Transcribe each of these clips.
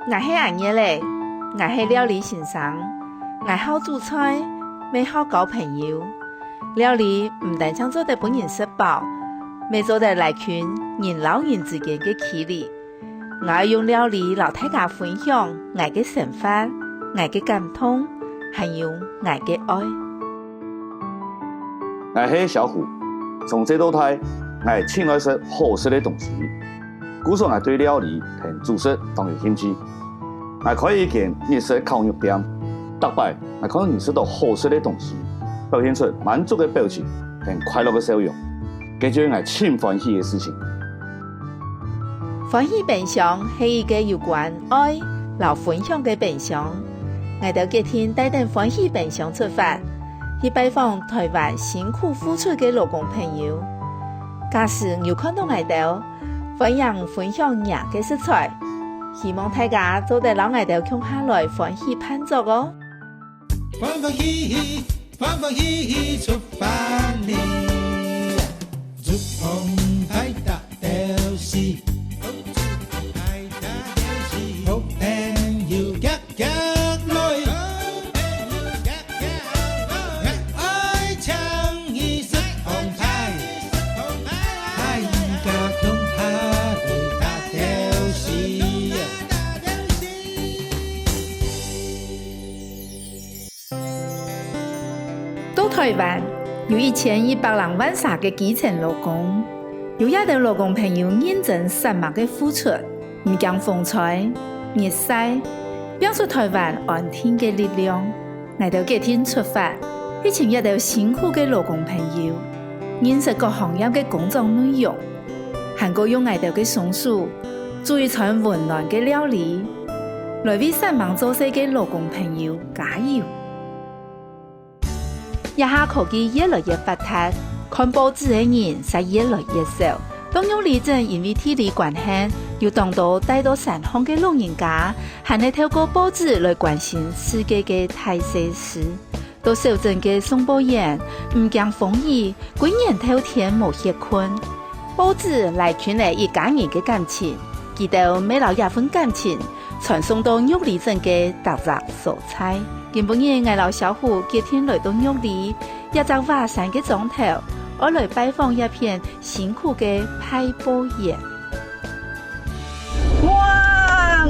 我是阿叶嘞，我是料理先生，我好煮菜，也好交朋友。料理唔但想做得本人吃饱，也做得来群人老人之间的距离。我要用料理老大家分享我的生活、我的感动，还有我的愛。我是小虎，從這道菜，我親愛食好食的東西。故說我對料理同煮食都有興趣。我可以見日式烤肉店，大擺我看到日式到好食的東西，表現出滿足的表情同快樂的笑容，這就是我真歡喜的事情。歡喜分享是一個有關愛、和分享的分享。我哋今天帶定歡喜分享出發，去拜訪台灣辛苦付出的勞工朋友。假使有看到我哋，歡迎分享人嘅食材，希望大家做得讓我哋共下來歡喜盼作哦。歡喜出發哩，祝紅太大del是。台灣有1100萬3個基層勞工，有一啲勞工朋友認真散漫嘅付出，唔驚風吹日曬，表出台灣安定嘅力量。我哋今天出發，去請一啲辛苦嘅勞工朋友，認識各行業嘅工作內容，還個用我哋嘅松鼠做一餐溫暖嘅料理，來為散漫做事嘅勞工朋友加油。一下科技越來越發達，看報紙的人才越來越少。當用理症因為體力關係，有當到帶到山鄉嘅老人家，還係透過報紙來關心世界嘅大小事。到小鎮嘅送報員，唔驚風雨，居然透天無歇困。報紙來傳嚟一家人嘅感情，記得每老一份感情，傳送到玉里鎮嘅特色蔬菜。今晡日我老小虎今天來到玉里，一隻華山嘅莊頭，我來拜訪一片辛苦嘅派報員。哇！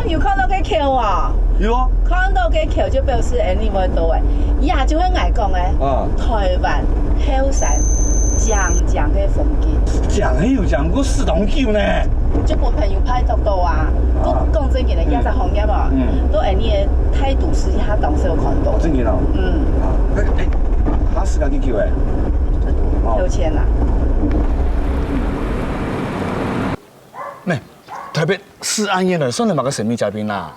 有看到個橋啊？有啊。看到個橋就表示你會到誒，以下就會愛講誒。台灣後山長長嘅風景。長係有長過4棟橋呢。就我朋友拍到到啊，講真嘅咧，一隻行業啊，都係你嘅態度是下當時有看到。真嘅咯。他4間橋誒。有錢啦。咩？特別是暗夜嚟，算你買個神秘嘉賓啦。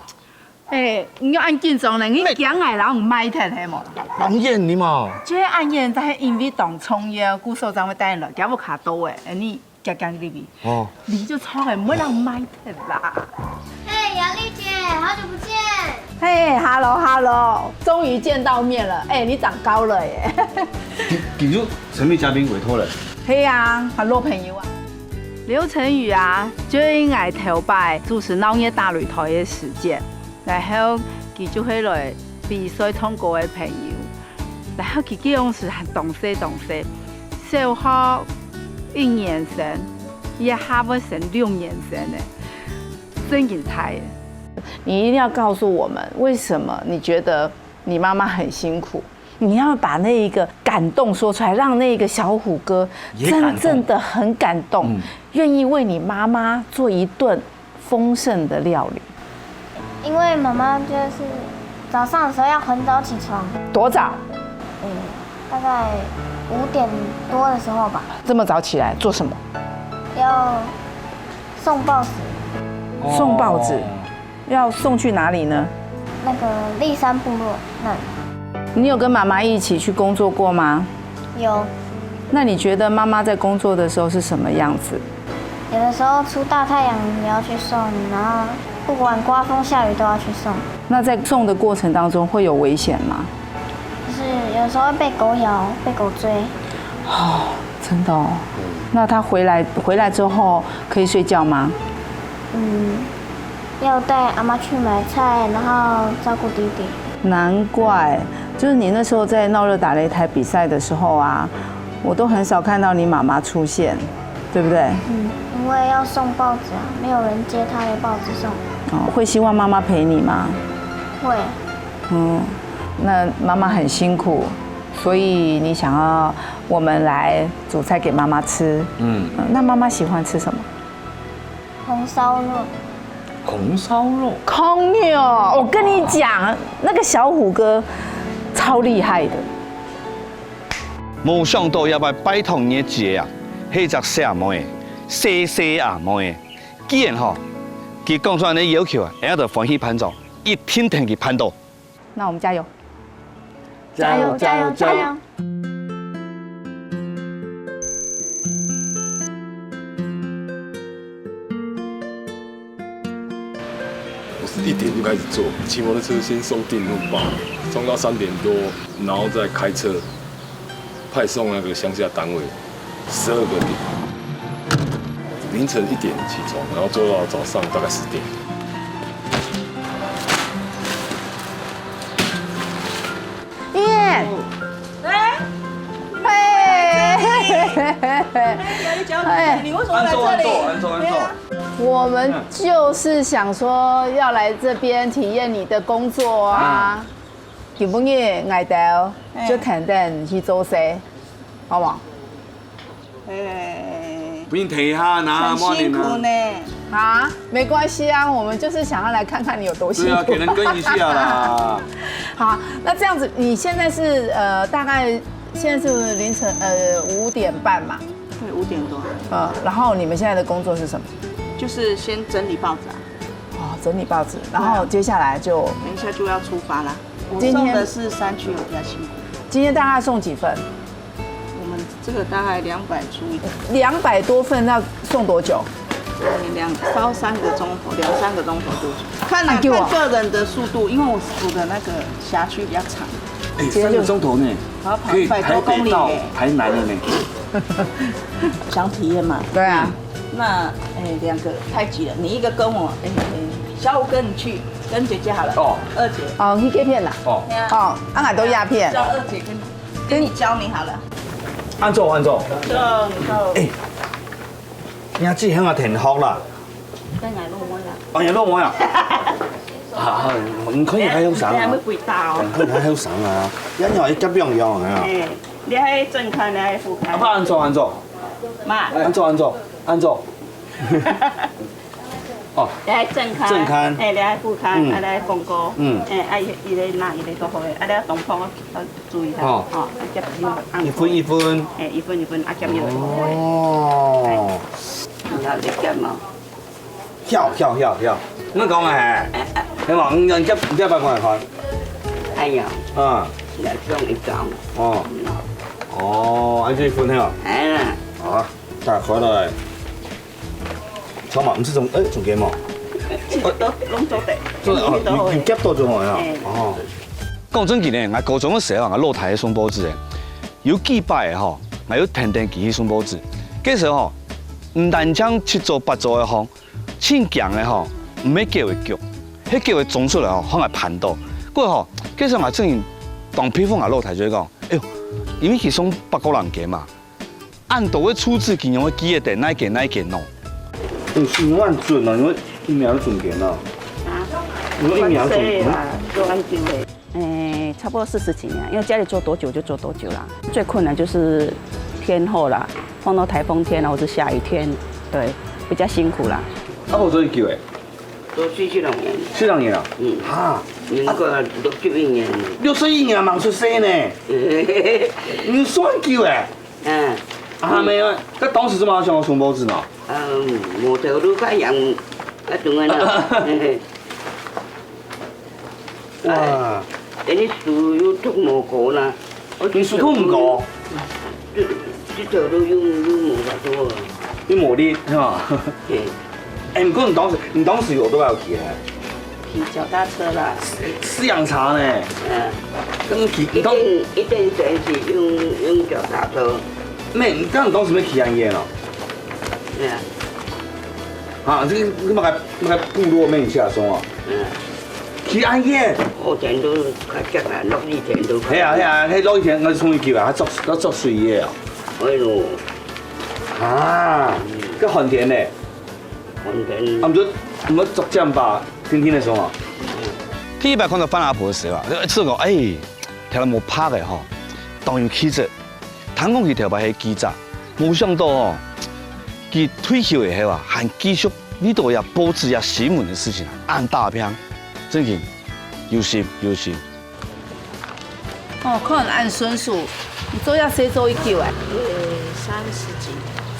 你要按緊張咧，你講嗌人唔買聽係冇？當然你嘛。即係按夜就係因為當創業，顧所長會帶人來，搞唔卡到誒，你。夾夾呢邊哦，你就錯嘅，唔會讓買的啦。嘿，楊麗姐，好久不見。嘿 ，hello， 終於見到面了。你長高了耶。記住神秘嘉賓委託了。係啊，係老朋友啊。劉成宇啊，最愛頭擺主持鬧熱大擂台嘅時間，然後佢就會來比賽通過嘅朋友，然後佢嗰陣時係懂事，小學1年生，一下會升6年生呢，真精彩！你一定要告訴我們，為什麼你覺得你媽媽很辛苦？你要把那一個感動說出來，讓那個小虎哥真正的很感動，願意為你媽媽做一頓豐盛的料理。因為媽媽就是早上的時候要很早起床。多早？大概5點多的時候吧。這麼早起來做什麼？要送報紙。送報紙，要送去哪裡呢？那個立山部落那裡。你有跟媽媽一起去工作過嗎？有。那你覺得媽媽在工作的時候是什麼樣子？有的時候出大太陽也要去送，然後不管颳風下雨都要去送。那在送的過程當中會有危險嗎？就是有時候會被狗咬，被狗追。哦，真的哦。那他回來之後可以睡覺嗎？要带阿妈去买菜，然后照顾弟弟。难怪，就是你那时候在闹热打擂台比赛的时候啊，我都很少看到你妈妈出现，对不对？因为要送报纸啊，没有人接他的报纸送。哦，会希望妈妈陪你吗？会。那妈妈很辛苦，所以你想要我们来煮菜给妈妈吃。那妈妈喜欢吃什么？红烧肉。红烧肉。空牛，我跟你讲，那个小虎哥超厉害的。没想到要拜托你的姐啊，迄只小妹，细细阿妹，既然佢讲出来的要求啊，俺就欢喜盼做，一天天去盼到。那我们加油！加油加油加油！我是1点就开始做，骑摩托车先送订入报，送到3点多，然后再开车派送那个乡下单位，12个点，凌晨1点起床，然后做到早上大概10点。燕，你为什么来这里？安坐。我们就是想说要来这边体验你的工作啊。基本嘅外头就肯定去做事，好不好？不用提下拿，很辛苦呢。啊，没关系啊，我们就是想要来看看你有多辛苦。对啊，给人跟一下啦。好，那这样子，你现在是大概现在是凌晨5点半嘛？对，5点多。然后你们现在的工作是什么？就是先整理报纸啊，整理报纸，然后接下来就等一下就要出发啦。我今天送的是3区，我比较辛苦。今天大概送几份我们这个大概200出一点？200多份，要送多久？烧3个钟头，2、3个钟头就。看给我看个人的速度，因为我的那个辖区比较长，哎，3个钟头呢，然后跑可以100多公里到耶。台南了呢。想体验嘛？对啊，那2个太挤了，你一个跟我，小五跟你去，跟姐姐好了。哦二姐。哦，去给片啦。哦，俺都鸦片。叫二姐跟你教你好了。安坐。就哎，兄弟向我填福啦。跟俺录我呀。哎呀，落我呀。啊，唔可以喺好省啊你还没。背大哦。唔可以喺好省啊，因為急樣樣係啊。你还正看，你还副看。阿爸安坐。妈。安坐。哦，你还正看。正看你还副看，你还风歌。嗯伊个拿伊个都好诶，你东方注意下。哦夹一分。一分，夹入。哦。然後你夾嘛？跳，乜講啊？你話5人100個人看。哎呀，啊。你中一張。安這一分嘿。哎啦。好，打回來。草嘛，唔是仲幾毛？都攏做得。你夾到咗我呀？哦。講真嘅呢，我高中嘅時候，我落台送報紙嘅，有幾擺嘅我有天天去送報紙。嗰時候唔單將7組8組嘅凊強嘅唔係叫佢腳，迄叫佢種出來可能盤到。嗰個嗰時候我正然當批發我落台就講，哎呦，因為佢送8個人嘅嘛，按到嘅處置佢用嘅記得哪件喏。是我準啊，因為疫苗準嘅啦。因為疫苗準。做安久的。差不多40幾年，因為家裡做多久就做多久啦。最困難就是天候啦，碰到颱風天啊，或者下雨天，對，比較辛苦啦。好多叫誒？都40多年， 40年啦。嚇，應該61年。 61年忙出世呢？你算叫誒？嗯，沒啊，那當時怎麼想要送報紙呢？無條路開人，種啊啦。哇！你樹要捉蘑菇啦，你樹都唔過，這條路要無法做啊。你磨砺係嘛？唔過你當時我都有騎騎腳踏車啦。試飲茶呢？咁騎一定是用腳踏車。咩？你當時咩騎人嘢咯？啊，这个你买部落面下松啊，去安耶。我田都较急啊，落雨田都。係啊，迄落雨天我從伊叫啊，作水嘅啊。哎呦，啊，個寒田咧，寒田。啊唔做作醬吧，天天的松啊。第一擺看到范阿婆嘅時候啊，這個條到冇拍嘅吼，當然氣質，聽講佢條牌係記者，冇想到哦，佢退休嘅時候啊，還繼續呢度有報紙有新聞嘅事情，按大片，真係有心。哦，可能按孫數，你做要誰做一久哎30幾。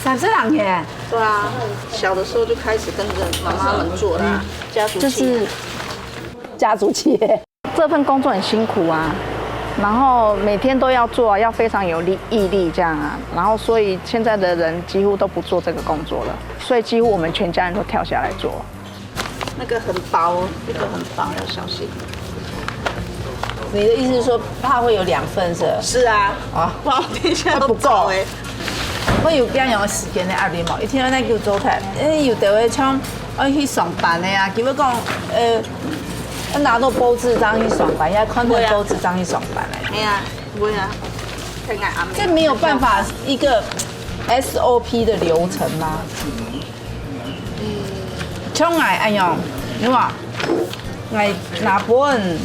30人耶，对啊，小的时候就开始跟着妈妈们做啦，家族企业。家族企業。这份工作很辛苦啊，然后每天都要做，要非常有毅力这样啊，然后所以现在的人几乎都不做这个工作了，所以几乎我们全家人都跳下来做。那个很薄，这个很薄，要小心。你的意思是說怕會有2份是？是啊，啊，不然我等一下都不夠哎。我有邊樣時間的壓力冇？一天在叫做台，有地位像我去上班的啊，結果講我拿到報紙當去上班，要看到報紙當去上班嘞。哎呀，不會啊，太愛暗。這沒有辦法一個 SOP 的流程嗎？像我哎樣，你話我拿本，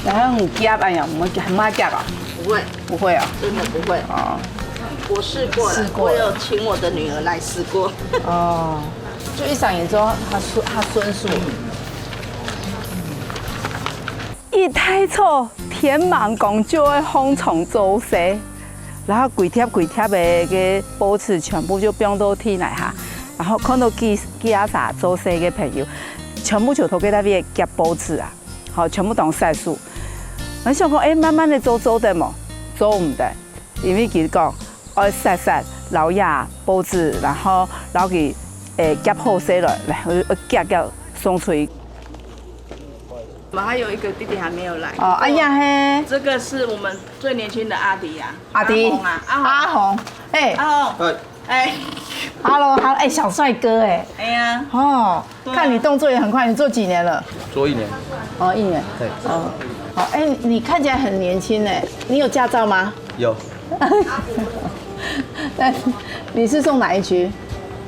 然後唔夾哎樣，唔夾啊？不會，不會啊？真的不會。哦。我試過了，我有請我的女兒來試過。哦，就一上演之後，他孫數。一太錯，天芒公就會風蟲走勢，然後櫃貼的個報紙全部就變到天來下，然後看到記者走勢的朋友，全部就投給那邊夾報紙啊，好，全部當曬數。我想講，慢慢的走得嘛，走唔得，因為佢講。我曬老亞報紙，然後佢夾好些了，然後夾送出去。我们还有一个弟弟还没有来。哦，哎呀嘿，这个是我们最年轻的阿迪呀。阿迪啊，阿紅，哎，阿紅，哎 ，Hello， 哎，小帥哥哎。哎呀，哦，看你動作也很快，你做幾年了？做1年。哦，1年。對。哦，好，哎，你看起來很年輕哎，你有駕照嗎？有。但你是送哪一區？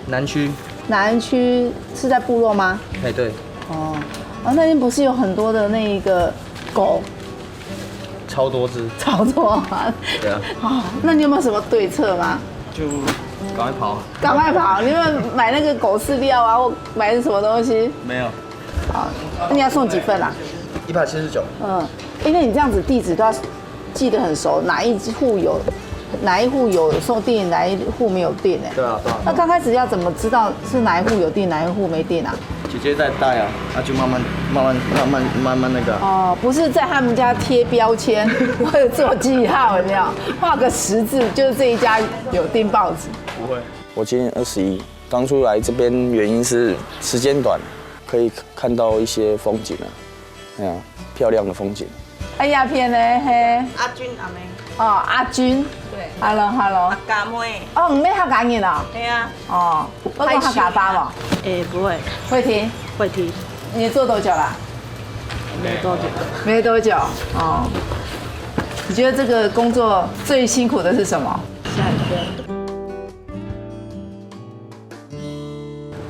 南區。南區是在部落嗎？哎，對。哦，那邊不是有很多的那個狗？超多隻。超多啊！對啊。哦，那你有沒有什麼對策嗎？就趕快跑。趕快跑！你有沒有買那個狗飼料啊，或買什麼東西？沒有。好，那你要送幾份啊？179。嗯，因為你這樣子地址都要記得很熟，哪一戶有送電，哪一戶沒有電呢？對啊，對啊。那剛開始要怎麼知道是哪一戶有電，哪一戶沒電啊？姐姐在帶啊，那就慢慢那個。哦，不是在他們家貼標籤或者做記號，有沒有？畫個10字，就是這一家有訂報紙。不會。我今年21，剛出來這邊原因是時間短，可以看到一些風景啊，哎呀，漂亮的風景。哎呀，片呢？嘿。阿君阿妹。哦，阿君。对。Hello。阿家妹。哦，唔咩客家人啊？对啊。哦，我講客家話嘛。不會。會聽。會聽。你做多久啦？沒多久。沒多久。哦。你覺得這個工作最辛苦的是什麼？下雨天。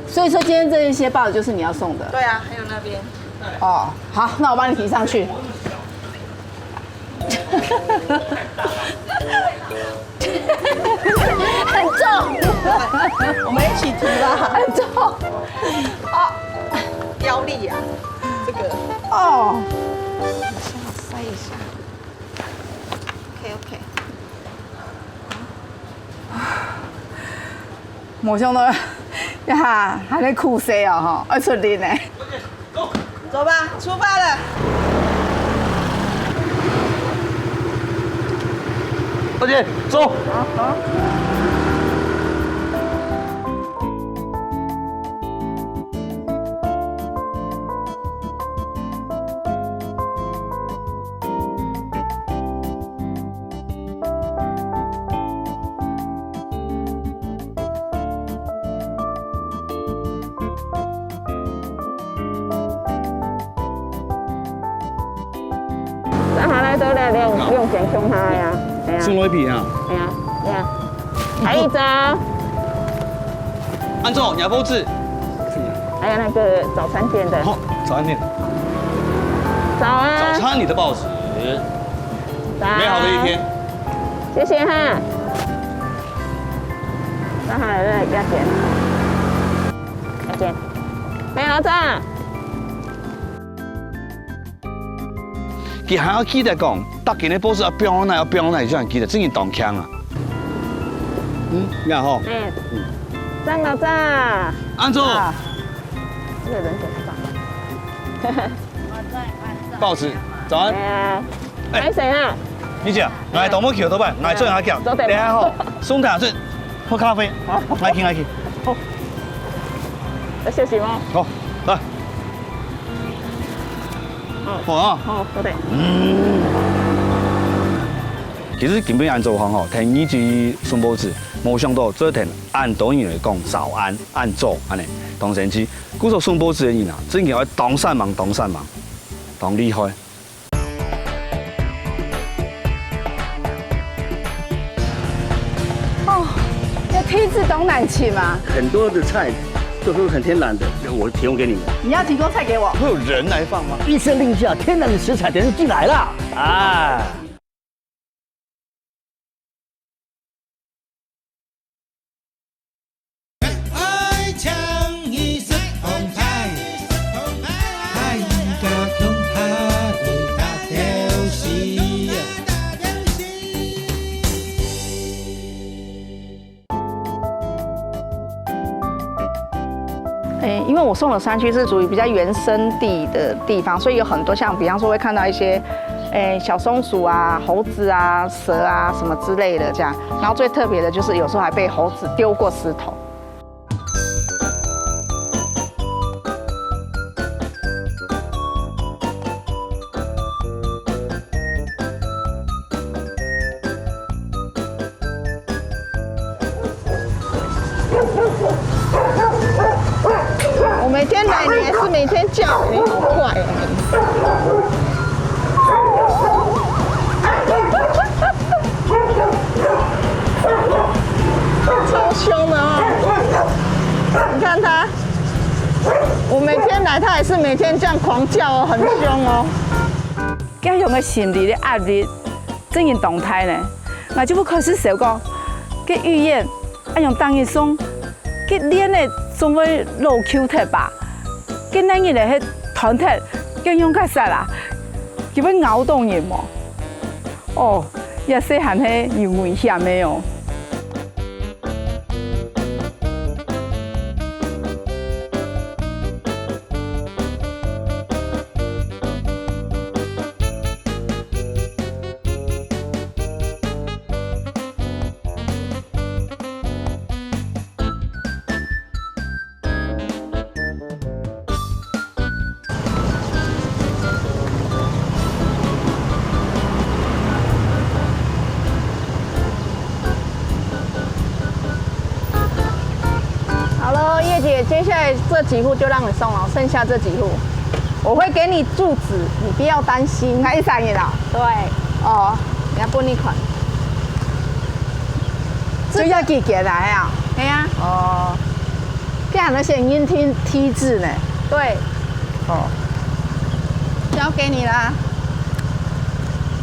所以說今天這一些報紙就是你要送的。對啊，還有那邊。哦，好，那我幫你提上去。很重，我們一起提吧。很重。哦，腰力啊，這個。哦。塞一下。OK。冇想到，呀，還在苦死哦，哈，要出力呢。走吧，出發了。大姐，走。好。下来都来用钱冲他呀，送我一瓶啊！哎呀，还一张。安总，鸟包子。还有那个早餐店的。好，早餐店。早啊。早餐里的报纸。美好的一天。谢谢哈。那还有要钱。要钱。没有账。佢还要记得讲，搭建的报纸要标那要标那，就人记得，真係当腔啊。你好。账了账。安总。这个人怎么办？报纸，早安。哎，谁啊？你姐，我同我桥头办，我做下脚，你好，送台水，喝咖啡，来去。好。要休息吗？好，来。好啊。好，多谢。其實根本按做法吼，聽呢支送報紙，冇想到做成按導演嚟講早安按做安尼，當神奇。故說送報紙嘅人啊，真係要當善忙，當厲害。哦，要梯字懂难吃吗？很多的菜都是很天然的，我提供给你们。你要提供菜给我？会有人来放吗？一声令下，天然的食材等于进来了。哎。因为我送的山区是属于比较原生地的地方，所以有很多像，比方说会看到一些，小松鼠啊、猴子啊、蛇啊什么之类的这样。然后最特别的就是有时候还被猴子丢过石头。我每天来，你还是每天叫，你好快哦！超凶的哦！你看他，我每天来，他还是每天这样狂叫哦，很凶哦。佮用个心理的压力，正in动态呢，我就不可是小讲，佮语言，用当一送，佮脸的总会露 Q 贴吧，佮咱日的迄团体，佮用较实啦，基本咬动人嘛。哦，也细汉迄有危险的哦。接下来这几户就让你送了，剩下这几户，我会给你住址，你不要担心。还3日啦？对，哦，你要搬你款，这要寄过来啊？对呀。哦，这那些音听梯字呢？对。哦，交给你啦。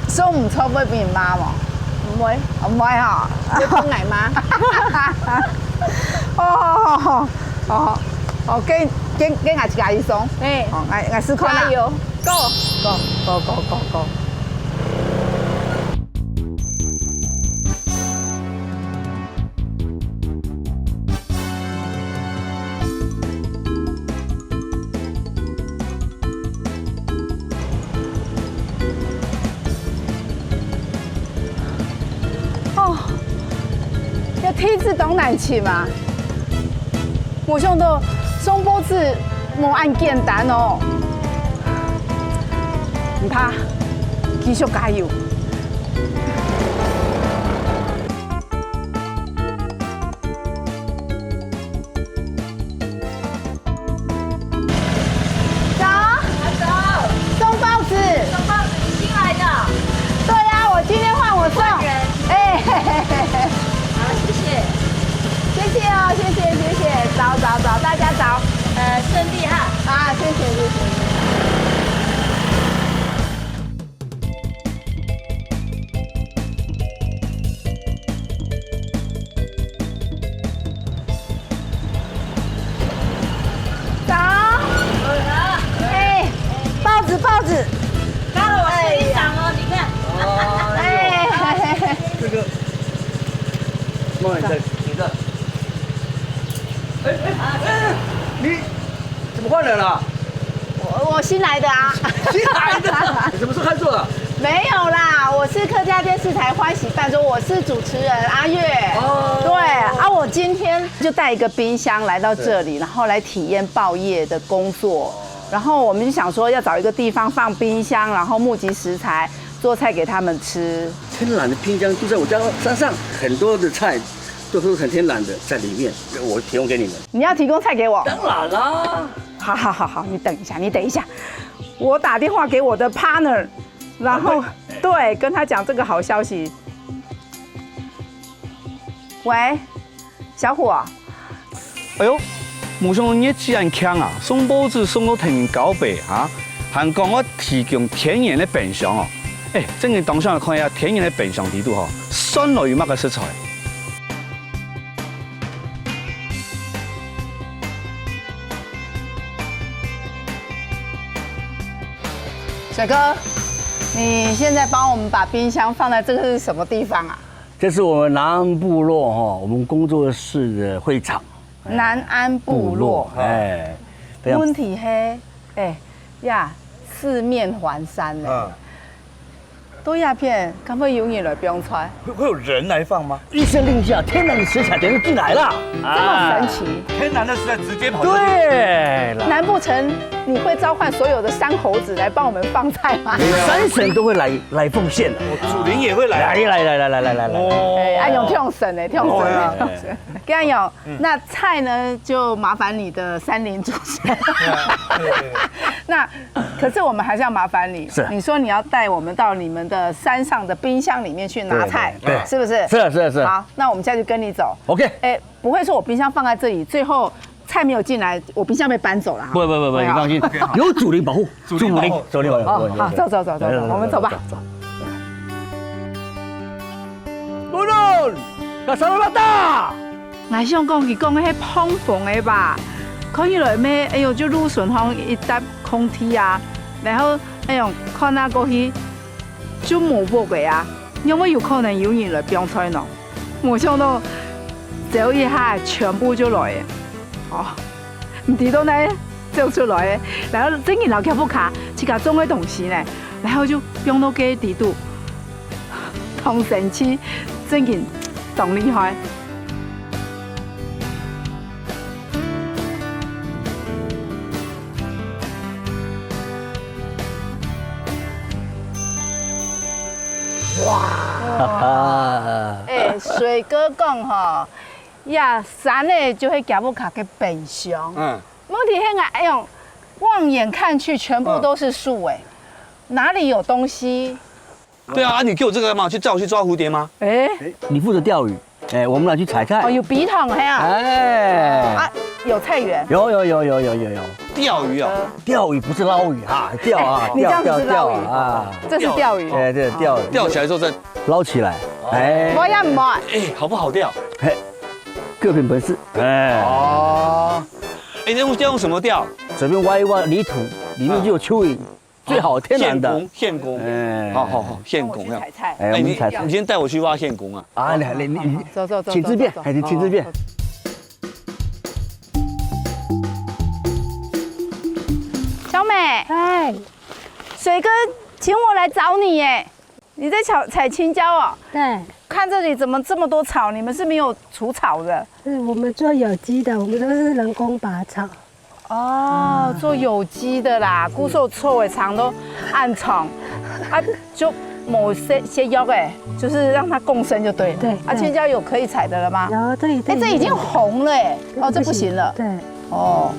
送唔错要变妈嘛？唔会，唔会哈？要搬奶妈。哦，给俺自己送。哎，哦，俺试看啦。加油 ，Go。哦，要梯子懂难吃吗？我想到送报纸无按简单哦，唔怕，继续加油。走，送报纸，你新来的。大家早，顺利哈。啊，谢谢谢谢。早。哎，报纸报纸。到了我摄影长哦，你看。哎，这个，妈，你这，你怎么换人了？我新来的啊。新来的？你什么时候开做的？没有啦，我是客家电视台欢喜办桌，我是主持人阿月。哦，对啊，我今天就带一个冰箱来到这里，然后来体验报业的工作。然后我们就想说要找一个地方放冰箱，然后募集食材，做菜给他们吃。天然的冰箱就在我家山上，很多的菜都是很天然的在里面，我提供给你们。你要提供菜给我？当然啦。好，你等一下，我打电话给我的 partner， 然后对跟他讲这个好消息。喂，小虎啊。哎呦，冇想到你既然强啊，送报纸送到天高北啊，还讲我提供天然的冰箱哦。哎，真嘅当上来看一下天然的冰箱地图吼，选落有乜嘅食材？水哥，你现在帮我们把冰箱放在这个是什么地方啊？这是我们南安部落哈，我们工作室的会场。南安部落，哎，问题嘿，哎呀，四面环山嘞。多鸦片，可不可以有人来不用穿？会有人来放吗？一声令下，天然的食材等于进来了，这么神奇！天然的食材直接跑进去。对，难不成你会召唤所有的山猴子来帮我们放菜吗？山神都会来奉献的，祖灵也会来。来。哎，安永听神呢，听神。安永，那菜呢就麻烦你的山林主持人。那可是我们还是要麻烦你，你说你要带我们到你们的山上的冰箱里面去拿菜，对，是不是？是。好，那我们现在就跟你走。OK。哎，不会说我冰箱放在这里，最后菜没有进来，我冰箱被搬走了。不，你放心，有主灵保护，主灵保护。好，走，我们走吧。不能，干啥那么大？我想讲伊讲迄碰风的吧，看起来咩，哎呦，就芦笋风一搭空气啊，然后哎呦，看那过去就冇薄嘅啊，因为有可能有人来标菜喏，冇想到走一下全部就来嘅，哦，唔知道呢走出来嘅，然后整件老脚不卡，去甲种嘅东西呢，然后就标到嘅地度，同神奇，整件动厉害。哇！哎，水哥讲吼，呀，山嘞就会夹不卡个冰箱。问题现在哎呦，望眼看去全部都是树哎，哪里有东西？对啊，你给我这个干嘛？去叫我去抓蝴蝶吗？哎，你负责钓鱼，哎，我们俩去采菜。哦，有笔筒嘿啊！哎，啊，有菜园。有。钓鱼啊？钓鱼不是捞鱼哈，钓啊，你这样子是捞鱼啊，这是钓鱼。哎，对，钓鱼。钓起来之后再捞起来。哎，我要摸。哎，好不好钓？哎，各凭本事。哎。哦。哎，要用什么钓？随便挖一挖泥土，里面就有蚯蚓，最好天然的。现工。哎，好，现工呀。哎，你今天带我去挖现工啊？啊，你走，请自便，还是请自便。小美，哎，水哥请我来找你耶，你在采青椒哦？对。看这里怎么这么多草？你们是没有除草的？我们做有机的，我们都是人工拔草。哦，做有机的啦，古时候臭尾长都暗藏，啊，就某些药哎，就是让它共生就对了。对。啊，青椒有可以采的了吗？有，对。哎，这已经红了哎，哦，这不行了。对。哦，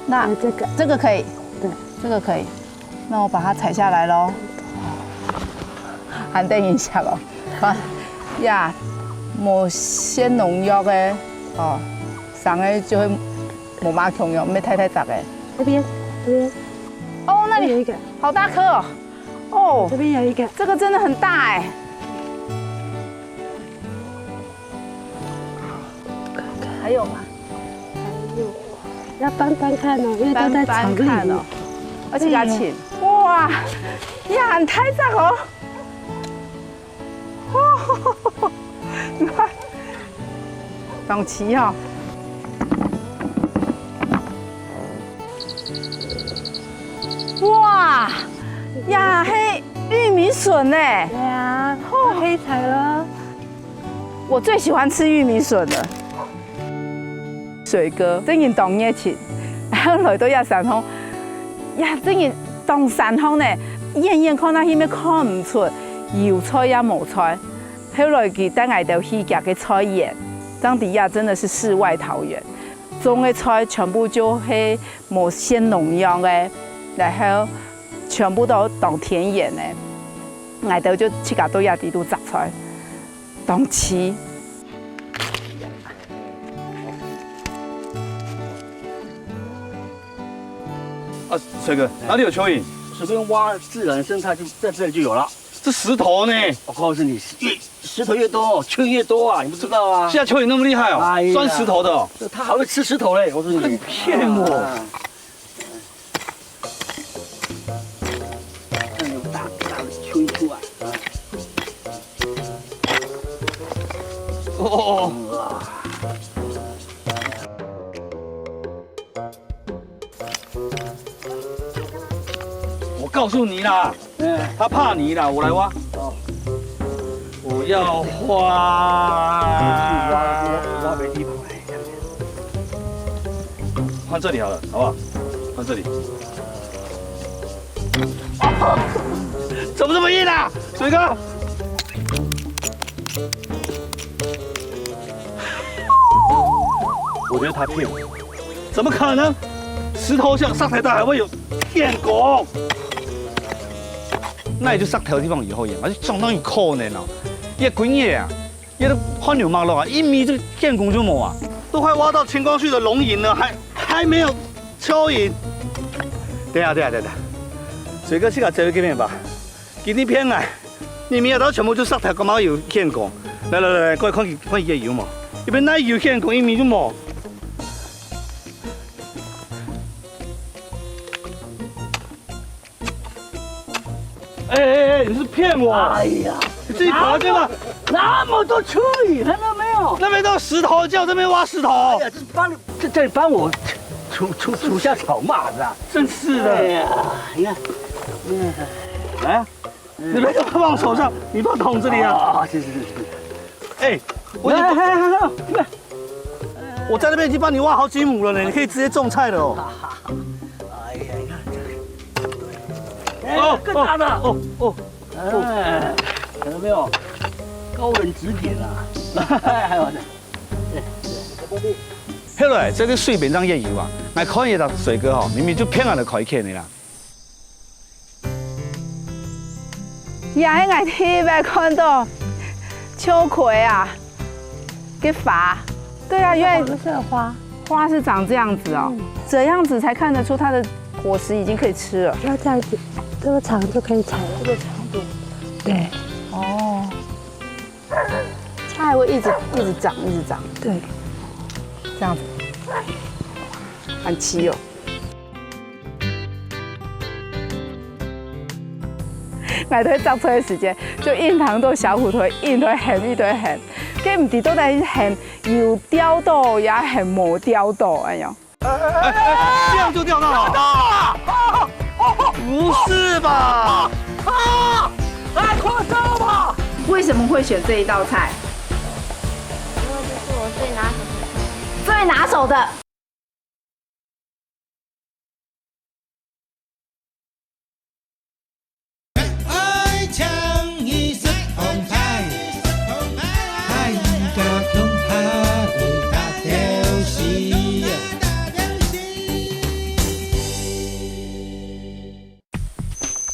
那这个可以。对。这个可以，那我把它采下来喽。含电一下哦，啊呀，某些农药的哦，上个就会木马恐龙，没太杂的。这边，哦，那里有一个，好大颗哦。哦，这边有一个，这个真的很大哎。还有吗？还有，要搬搬看哦，因为都在草里面。而且加钱，哇，呀，很太杂哦。哇，你看，董齐哦。哇，呀，黑玉米笋呢？对啊，黑彩了。我最喜欢吃玉米笋了。水哥，真然冻熱前，然後來到日山峰，呀，真然凍山峰呢，遠看那邊咩看唔出，油菜也無菜，後來佢帶我到去夾嘅菜園，當地呀真的是世外桃源，種嘅菜全部就係冇先農藥嘅，然後全部都當田園嘅，我到就去夾到呀地度摘菜，當吃。啊，水哥，哪里有蚯蚓？随便挖，自然生态就在这里就有了。这石头呢？我告诉你，石头越多，蚯蚓越多啊！你不知道啊？现在蚯蚓那么厉害哦，钻石头的哦。它还会吃石头嘞！我说你骗我！看有大的蚯蚓出来啊！哦。我告诉你啦，他怕你啦，我来挖。我要挖没地方换这里好了，好不好？换这里。怎么这么硬啊，水哥？我觉得他骗我，怎么可能？石头像上台大还会有电拱？那也就上台的地方以后也嘛，就相当于可能哦。也几年啊，也都换牛马路啊，一米这个电拱就没啊，都快挖到清光绪的龙吟了，还没有蚯蚓。等下，水哥去搞这个面吧，给你骗来，你明日到全部就上台，干嘛有电拱？来，过来看叶油嘛，一边那有电拱一米就没。哎，你是骗我！哎呀，你自己跑对吧？那么多蚯蚓，看到没有？那边都有石头，叫这边挖石头。哎呀，这里帮我除下草蚂蚱啊！真是的。哎呀，你看，来啊，你别就放我手上，你放桶这里啊。啊，是。哎，我在那边已经帮你挖好几亩了呢，你可以直接种菜了哦。哎呀，你看这个，哦，更大的，哎，看到没有？高人指点啊！还有呢，后来这个水边上叶油啊，我看见到水哥吼，明明就骗俺的开看的啦。呀，喺我天边看到秋葵啊，给伐。对啊，因为不是花是长这样子哦，这样子才看得出它的果实已经可以吃了。要这样子，这个长就可以采了。这个长度，对。哦。它还会一直长。对。这样子，很齐哦。我哋摘出嘅時間，就印堂到小虎腿，一堆痕，佢唔知到底係有雕到，也係冇雕到，哎呀！这样就钓到了？不是吧？夸张吧！为什么会选这一道菜？因为这是我最拿手的。爱抢一色红牌，太家恐怕会大掉戏。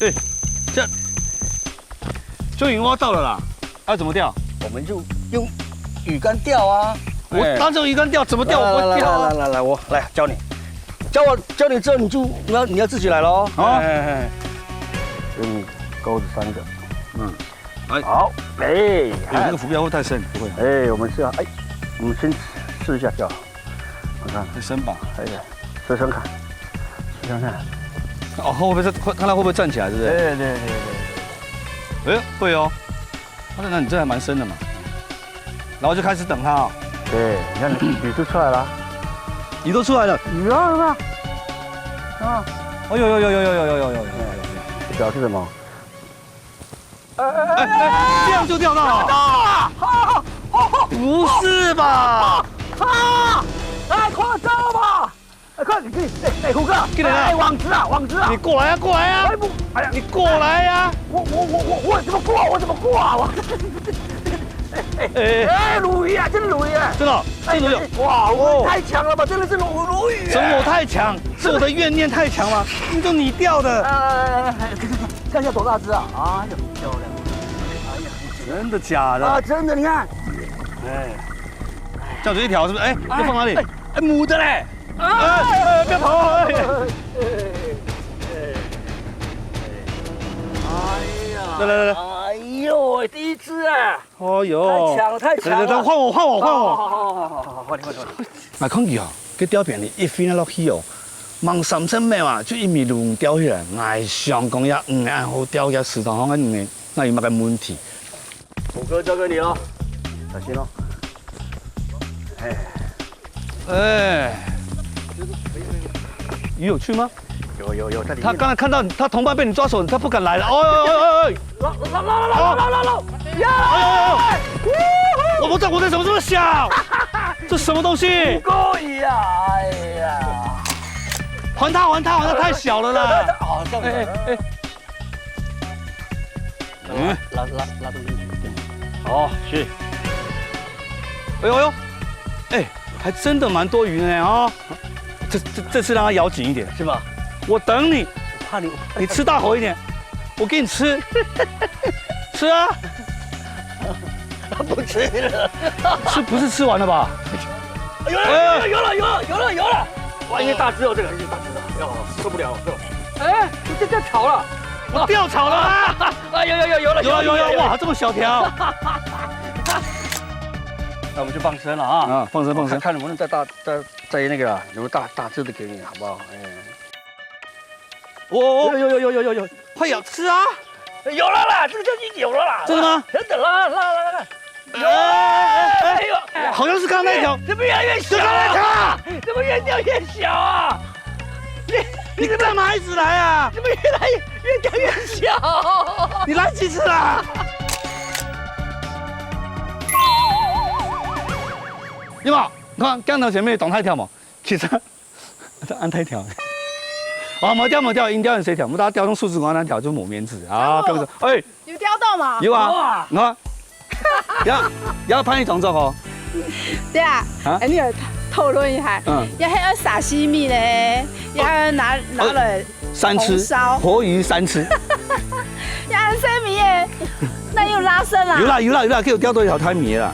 哎，这蚯蚓挖到了啦，要怎么钓？我们就用鱼竿钓啊。我当成鱼竿钓，怎么钓我不会钓啊？来，我来教你，教你之后你要自己来喽。好，给你钩子3个，好，这个浮标会太深，不会。我们是要，我们先试一下钓，我看会深吧？深看，深看。哦，会不会看他会不会站起来，是不是？对。哎，会哦。那你这还蛮深的嘛。然后就开始等它哦。对，你看鱼都出来了，鱼都出来了。鱼啊，有没有？哦有。表示什么？这样就钓到了？不是吧？夸张吧！快，你胡哥，进来！网子啊！你过来呀！你过来呀！我怎么过？鲈鱼啊，真的鲈鱼啊！真的，真的有！哇，我太强了吧！真的是鲈鱼！什么我太强？是我的怨念太强吗？就你钓的。看一下多大只啊！哎呦，漂亮！哎呀，真的假的？啊，真的，你看。这样就一条是不是？要放哪里？母的嘞！不要跑！来！哎呦，第一只啊！哦哟，太强了！换我！好，换你。买空气哦，佢钓片你一飞落去哦，忙3,000米嘛，就一米路钓起来，哎，上讲也暗好钓嘅石头方嘅鱼，那有乜嘅问题？虎哥交给你了，小心哦。鱼有趣吗？有，在里面。他刚才看到他同伴被你抓手，他不敢来了。捞！我的怎么这么小？这什么东西？不够鱼啊！哎呀！还他，太小了啦！好，这样子。拉东西。好，去。哎呦，还真的蛮多鱼呢啊！这次让它咬紧一点，是吧？我等你，怕你吃大口一点，我给你吃，吃啊！不吃了，不是吃完了吧？有了！哇，因为大只哦，这个是大只的，受不了，这草了，我掉草了啊！有，哇，这么小条。那我们就放生了啊！放生，看能不能再那个啊，有大只的给你，好不好？有，快咬吃啊！有了啦，这个就已经有了啦。真的吗？真的啦！好像是刚刚那一条，怎么越来越小啊？怎么越钓越小啊？你干嘛一直来啊？怎么越钓越小？你来几次啦？有冇？你看刚才前面挡太条嘛，其实按太条。冇钓，应钓人谁条？我们大家钓用树枝管那条就抹面子啊，标准。有钓到吗？有啊，你看，要拍一张照哦。对啊，你有讨论一下，要还要撒西米呢，要拿来三吃活鱼3吃，要生米耶，那有拉伸啦。有啦，给我钓多一条太米啦。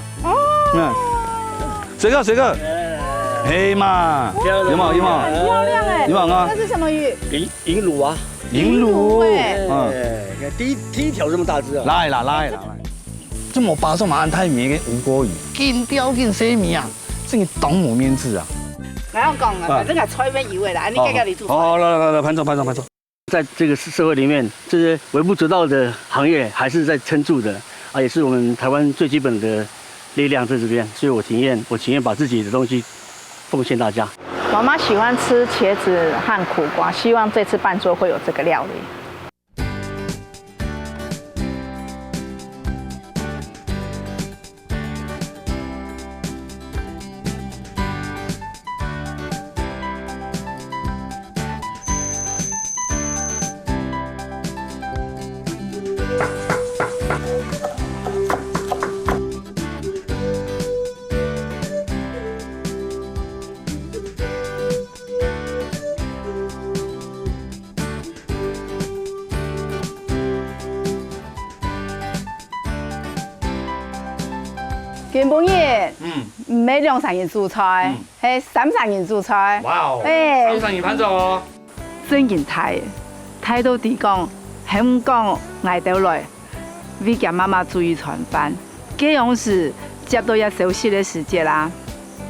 水哥，嘛，有冇？很漂亮哎，有冇啊？那是什么鱼？银鲈啊，银鲈，第一条这么大只啊！来，这么巴上嘛按太米嘅无锅鱼，见钓见洗米啊，真系挡冇面子啊！我要讲啊，反正系菜边鱼啦，你该你做。好，来，潘总。在这个社会里面，这些微不足道的行业还是在撑住的啊，也是我们台湾最基本的力量在这边，所以我情愿把自己的东西奉献大家。妈妈喜欢吃茄子和苦瓜，希望这次办桌会有这个料理。金本燕，唔係2、3人煮菜，係3、4人煮菜。哇哦誒3、4人盤做哦。真件睇到啲講，香港捱到來，為家媽媽煮一餐飯，這樣是接到一休息嘅時節啦。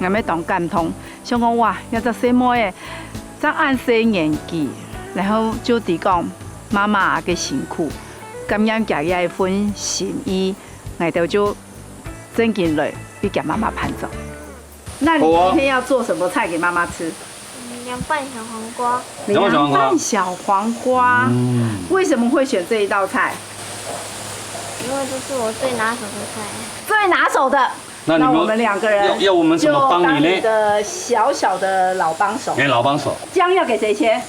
我咪當感動，想講哇，一隻細妹嘅，真按細年紀，然後就啲講媽媽嘅辛苦，咁樣家嘅一份心意，捱到就真件來，為家媽媽盤走。那你今天要做什麼菜給媽媽吃？涼拌小黃瓜。涼拌小黃瓜，為什麼會選這一道菜？因為這是我最拿手的菜。最拿手的。那我們2個人要我們怎麼幫你呢？就當你的小小的老幫手。老幫手。薑要給誰切？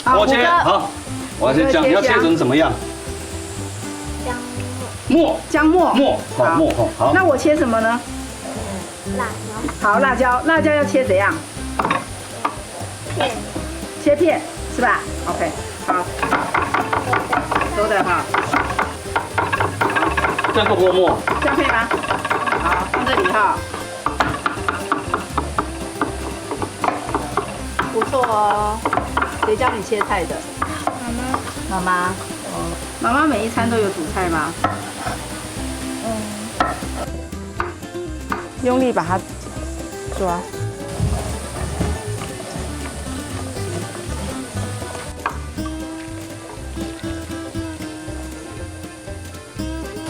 我切。好，我切薑，要切成怎麼樣？末。薑末。好末好。那我切什麼呢？辣椒。好，辣椒，辣椒要切怎樣？切片是吧 ？OK， 好，都的哈。这样够不够末？这样可以吗？好，放这里哈。不错哦。谁教你切菜的？妈妈。妈妈。哦。妈妈每一餐都有煮菜吗？用力把它抓。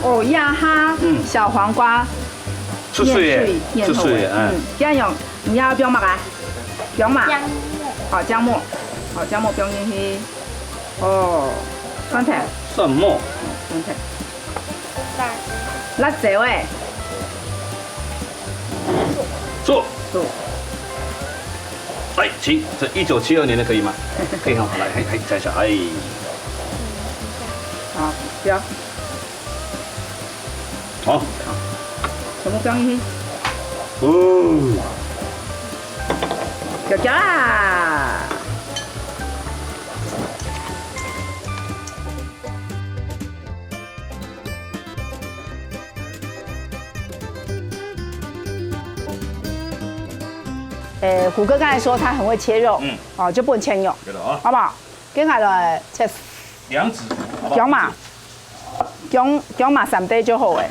哦呀哈，小黃瓜，出水出水，這樣用，你要薑嘛啊？薑嘛，好薑末，好薑末薑進去，哦，蒜頭，蒜末，蒜頭，辣椒誒，做。哎，行，这1972年的可以吗？可以哈，来，再下，哎，好，標。好，全部薑進去。哦，就這啦。虎哥剛才說他很會切肉，哦，就不能切肉，好不好？跟下來切兩指，薑嘛，薑嘛3滴就好誒。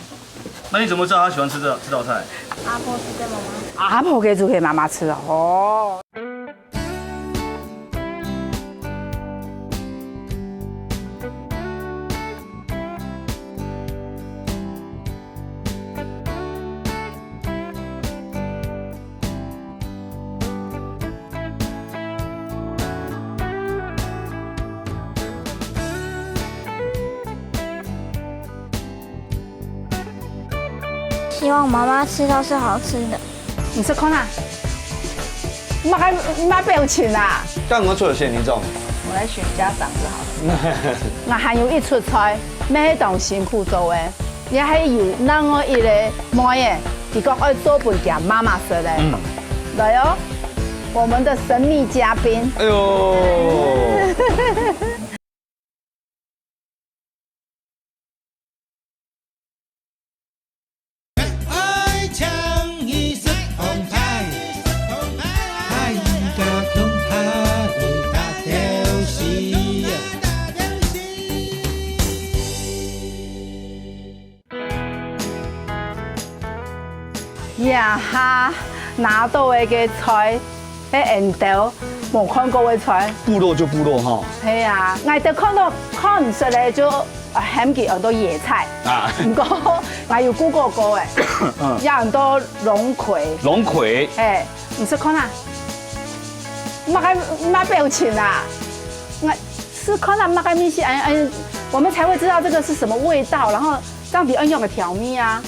那你怎麼知道他喜歡吃這道菜？阿婆煮給媽媽。阿婆給煮給媽媽吃哦。希望媽媽吃到是好吃的。你吃看啊？媽表情啊！剛剛出了些你種，我來選家長就好了。我還有一出菜，咩當辛苦做誒，也係有那個一個妹誒，佢講愛做飯給媽媽食咧。來哦，我們的神秘嘉賓。哎呦！呀哈，拿到的個菜，迄沿道冇看過的菜。部落就部落哈。係啊，我哋看唔出嚟就很幾很多野菜啊。唔過我有 Google 過誒，有很多龍葵。龍葵。誒，你是看啊？冇表情啊！我是看啊，冇個米線，我們才會知道這個是什麼味道，然後到底用個調味啊。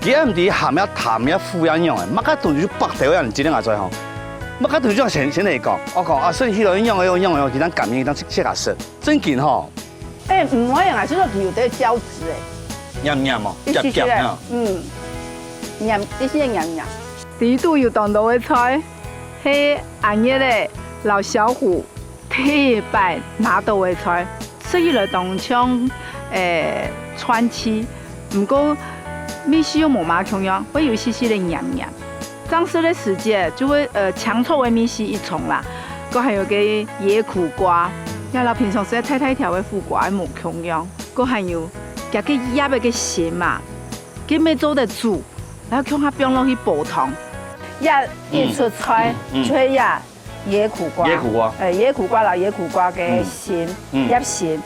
佢唔啲鹹一淡一苦一樣嘅，乜家對住白條人知咧牙在行，乜家對住先嚟講，我講啊，所以呢度用其他感應，當切下食，真健嗬。誒唔可以啊，即係有啲膠質誒。飲唔飲啊？夾夾啊。飲呢啲係飲。地度有當到嘅菜，係暗夜咧老小虎特別拿到嘅菜，所以嚟當槍川崎，唔過。米西用木马同样会有一些些的黏黏。长势的时节就会强臭的米西一丛啦，佮还有个野苦瓜，呀，เรา平常时睇睇條嘅苦瓜木同樣，佮還有夾個葉嘅個餡嘛，佮咩做得煮，然後將它放落去煲湯。一出菜吹呀野苦瓜，野苦瓜啦，野苦瓜嘅餡，葉餡。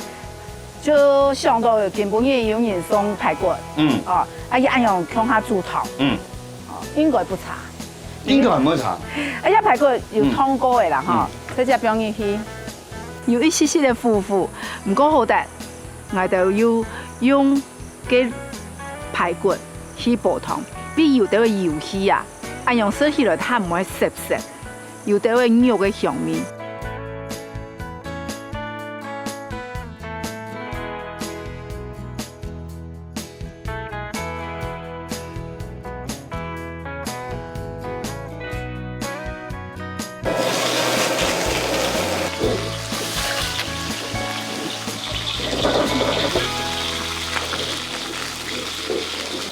就想到根本也有人送排骨，哦，啊，也按樣向下煮湯，哦，應該不差，應該唔會差。哎呀，排骨有湯過嘅啦，哈，即只放入去，有一些些的糊糊，唔過好得，我就要用嘅排骨去煲湯，比有啲嘅油氣啊，按樣食起來它唔會澀澀，有啲嘅肉嘅香味。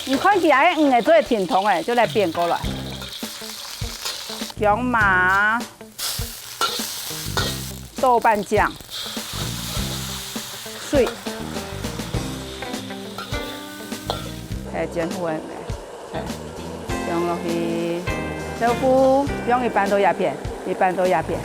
你看起來個做挺痛誒，就來變過來。姜麻、豆瓣醬、水，係煎粉嘅，放落去豆腐，放一半豆芽片，一半豆芽片。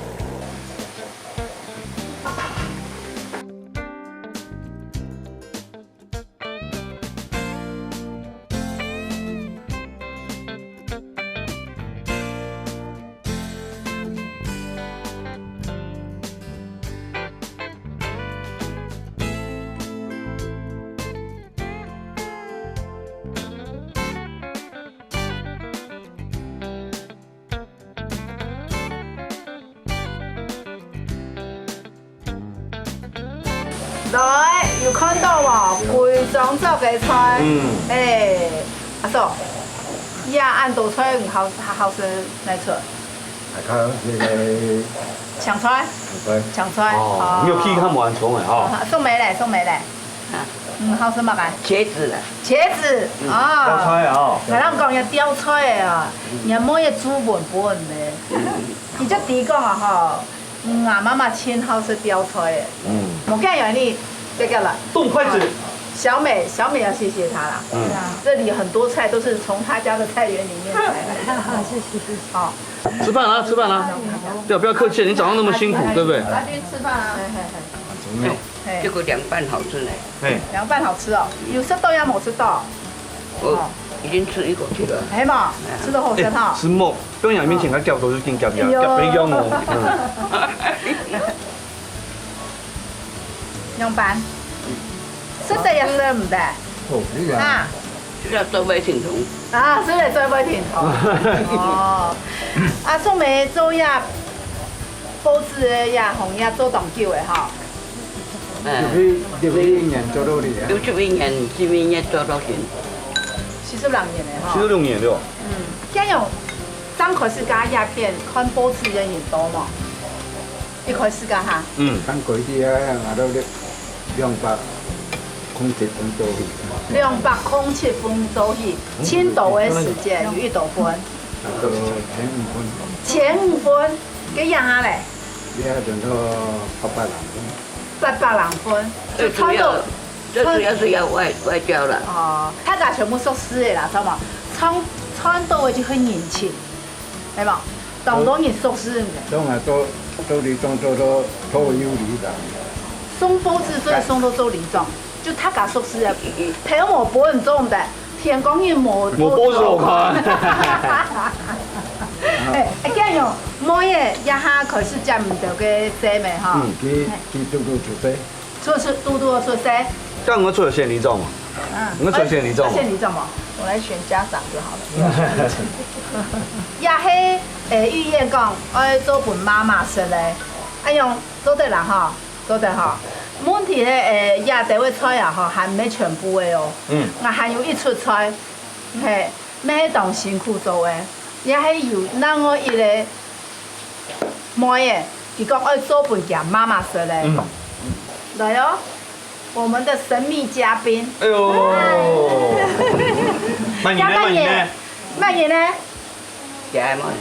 來，有看到冇？貴州做嘅菜，阿嫂，呀，按道菜唔好食來出。大家那個搶菜，搶菜。哦，有氣較冇人衝嘅吼。送梅嘞，送梅嘞。好食乜嘅？茄子啦。茄子，哦。吊菜啊！係咱講嘅吊菜啊，人冇嘢煮本本嘅。伊只地講啊吼。我媽媽親好食吊菜的，我感覺你這個了。動筷子。小美要謝謝她啦。這裡很多菜都是從她家的菜園裡面來的。謝謝。好。吃飯啦，吃飯啦！不要客氣，你早上那麼辛苦，對不對？來去吃飯啊！這個涼拌好吃呢。涼拌好吃哦，有吃到呀冇吃到？我已經吃一口去了。係嘛？吃到好食哈。吃冇，不用人面前佢夾到就見夾俾我。涼拌，食得也食唔得。啊，食得做胃挺痛。啊，食得做胃挺痛。哦，啊，宋梅做呀，煲子呀，紅呀做當久的哈。61年做到你啊？61年，今年做到現。76年的哈。76年了。咁樣，剛開始加鴉片，看報紙人多嘛？一開始加哈。剛嗰啲啊，我都207分做起。207分做起，青豆的時間有1斗分。前5分，幾樣下咧？呢一陣都800人分。最主要是要外交了。哦，他家全部熟絲的啦，知道嗎？川豆的就很年輕，係嘛？當當然熟絲嘅。當係做李莊做到拖腰李的。送報紙所以送到做李莊，就他家熟絲的，睇我冇本做唔得，天光也冇報紙看。咁樣冇嘢一下開始食唔到嘅姐妹哈。佢嘟嘟出聲。嘟嘟出聲。這樣我做縣里長嘛？我做縣里長嘛？縣里長嘛？我來選家長就好了。也係預言講，我做本媽媽食咧，哎樣做得啦哈，做得哈。問題咧也第位菜啊哈，還沒全部嘅哦。我還有一出菜，係咩當辛苦做嘅，也係有那我一個妹嘅，佢講我做本家媽媽食咧。來哦。我們的神秘嘉賓，哎呦，慢点呢，慢点呢。慢点呢？假嘛，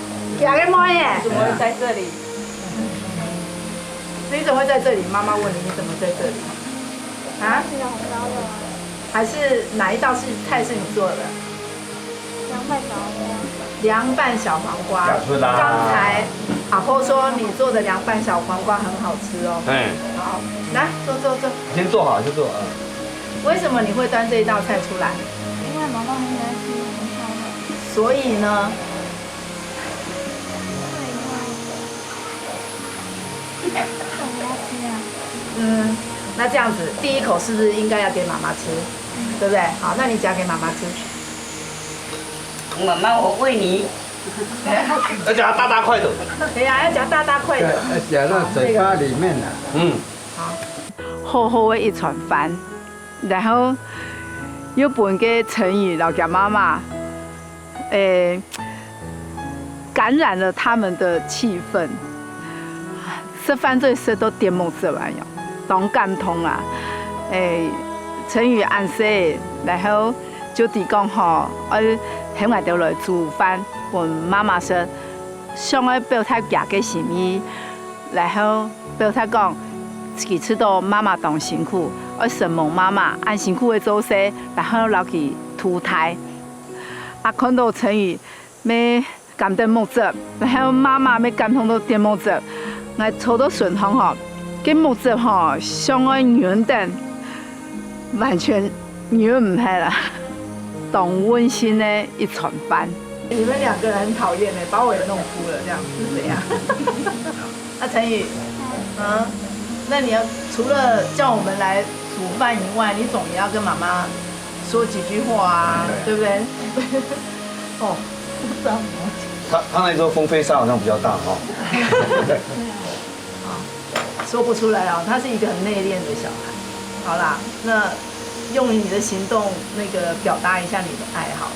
假个猫耶！怎么会在这里？你怎么会在这里？妈妈问你，你怎么在这里？啊？还是哪一道菜是你做的？凉拌小黄瓜。刚才阿婆说你做的凉拌小黄瓜很好吃哦。好，来坐。先做好，先做好。为什么你会端这一道菜出来？因为妈妈很喜欢吃红烧肉。所以呢？那这样子，第一口是不是应该要给妈妈吃？对不对？好，那你夹给妈妈吃。妈妈我喂你。要夹大块的。对呀，要夹大块的。夹到嘴巴里面了。好。厚厚的一船饭，然后又分给陈宇老家妈妈，感染了他们的气氛。吃饭最食都点梦这玩意，当感通啊！陈宇按说，然後就地講吼，喺外頭來煮飯，問媽媽說，想要表態夾嘅什麼，然後表態講，佢知道媽媽當辛苦，我詢問媽媽按辛苦嘅做事，然後留佢吐態。看到陳宇要感動木汁，然後媽媽要感動到點木汁，我坐到順行吼，跟木汁吼相愛軟等。完全女唔係啦，懂温馨的一船班。你们两个人很讨厌呢，把我也弄哭了，这样是怎样？那陈宇，那你要除了叫我们来煮饭以外，你总也要跟妈妈说几句话啊，对不对？哦，不知道怎么讲。他那时候风飞沙好像比较大哦。说不出来哦，他是一个很内敛的小孩。好啦，那用你的行动那个表达一下你的爱好，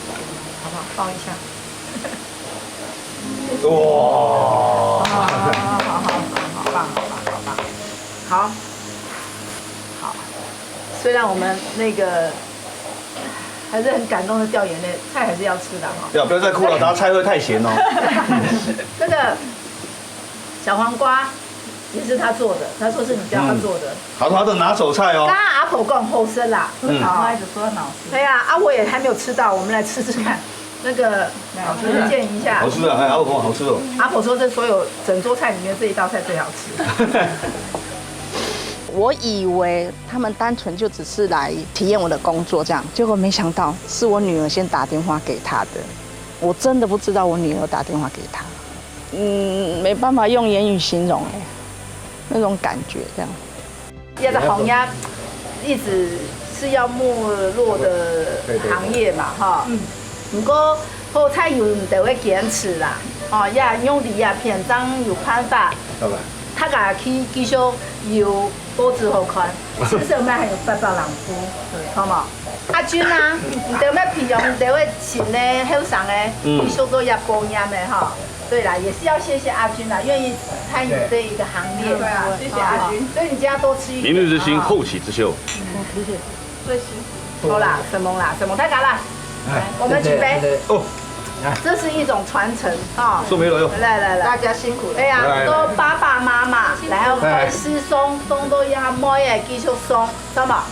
好不好？抱一下。哇！好棒，好。虽然我们那个还是很感动的掉眼泪，菜还是要吃的哈。不要再哭了，等下菜会太咸哦。这个小黄瓜。也是他做的，他说是你教他做的。好，他的拿手菜哦。刚刚阿婆讲后生啦，好，一直说很好吃。对呀，我也还没有吃到，我们来吃吃看。那个推荐一下。好吃啊，阿婆好吃哦。阿婆说这所有整桌菜里面这一道菜最好吃。我以为他们单纯就只是来体验我的工作这样，结果没想到是我女儿先打电话给他的。我真的不知道我女儿打电话给他，没办法用言语形容那种感觉，这样。现在红鸭一直是要没落的行业嘛，哈。不过好菜有唔得会坚持啦，也用力也篇章有看法。他家去继续有多子好看，其实我们还有800人夫，好冇？阿俊啊，唔得要培养，唔得会请咧后生咧，继续做也保养的哈。对啦，也是要谢谢阿军啦，愿意参与这一个行列。对啊，谢谢阿军。所以你今天多吃一点。明日之星，后起之秀。最辛苦。好啦，沈蒙太嘎啦，我们举杯。哦。这是一种传承啊。送没有？来，大家辛苦。哎呀，都爸爸妈妈，然后开始送到呀，妹的继续送，知道吗？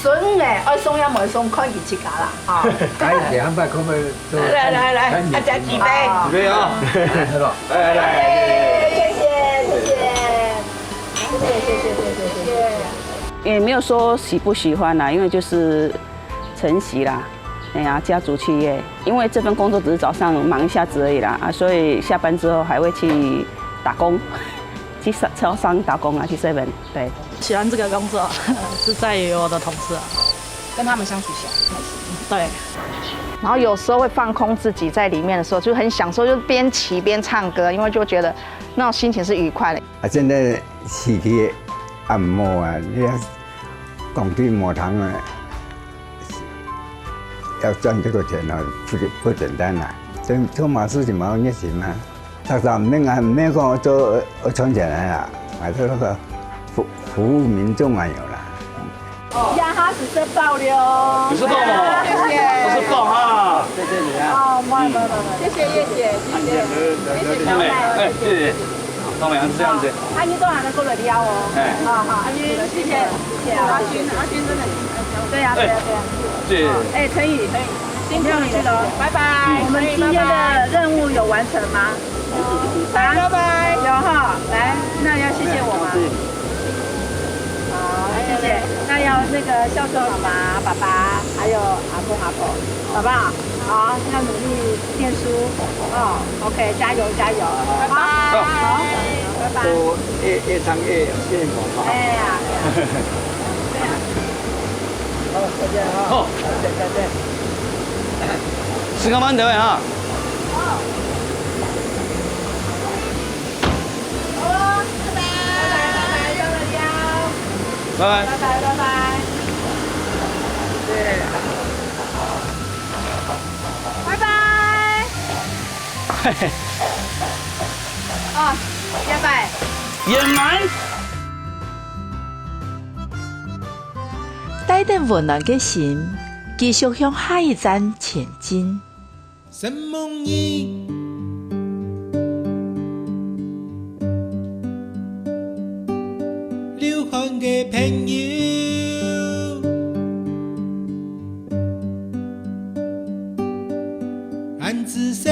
孙的爱送也袂送，看伊自家啦。啊。200块咪。来，大家举杯。举杯啊！来，谢谢。也没有说喜不喜欢啦，因为就是承袭啦。哎呀，家族企业，因为这份工作只是早上忙一下子而已啦，所以下班之后还会去打工，去超商打工啊，去 7， 对。喜欢这个工作是在于我的同事啊，跟他们相处起来开心。对。然后有时候会放空自己在里面的时候，就很享受，就边骑边唱歌，因为就觉得那种心情是愉快的。现在市区按摩啊，你要工地磨堂啊。要赚这个钱呢，不简单啦。做马事情嘛热情嘛，他说没讲做存钱来啦，还是那个服务民众啊有啦。呀哈，只是爆了。你是爆吗？谢谢。我是爆哈。谢谢你啊。哦，没，谢谢叶姐，谢谢小美，谢谢。小美是这样子。阿姨都还能够得了哦。哎。好，阿姨，谢谢。阿军真的。对呀。谢谢。哎，陈宇，辛苦你了，拜拜。我们今天的任务有完成吗？拜拜。有哈，来，那要谢谢我吗？好，谢谢。那要那个孝顺妈妈、爸爸，还有阿公阿婆，好不好？好，要努力念书哦。OK， 加油加油！拜拜。好，拜拜。都越唱越有进步哈。哎呀。好，再见哈。好，再见。时间慢点啊。拜拜。拜拜。对。拜拜。嘿嘿。哦，拜拜。掩埋。带点温暖的心，继续向下一站前进。什梦里流汗的朋友，暗自说。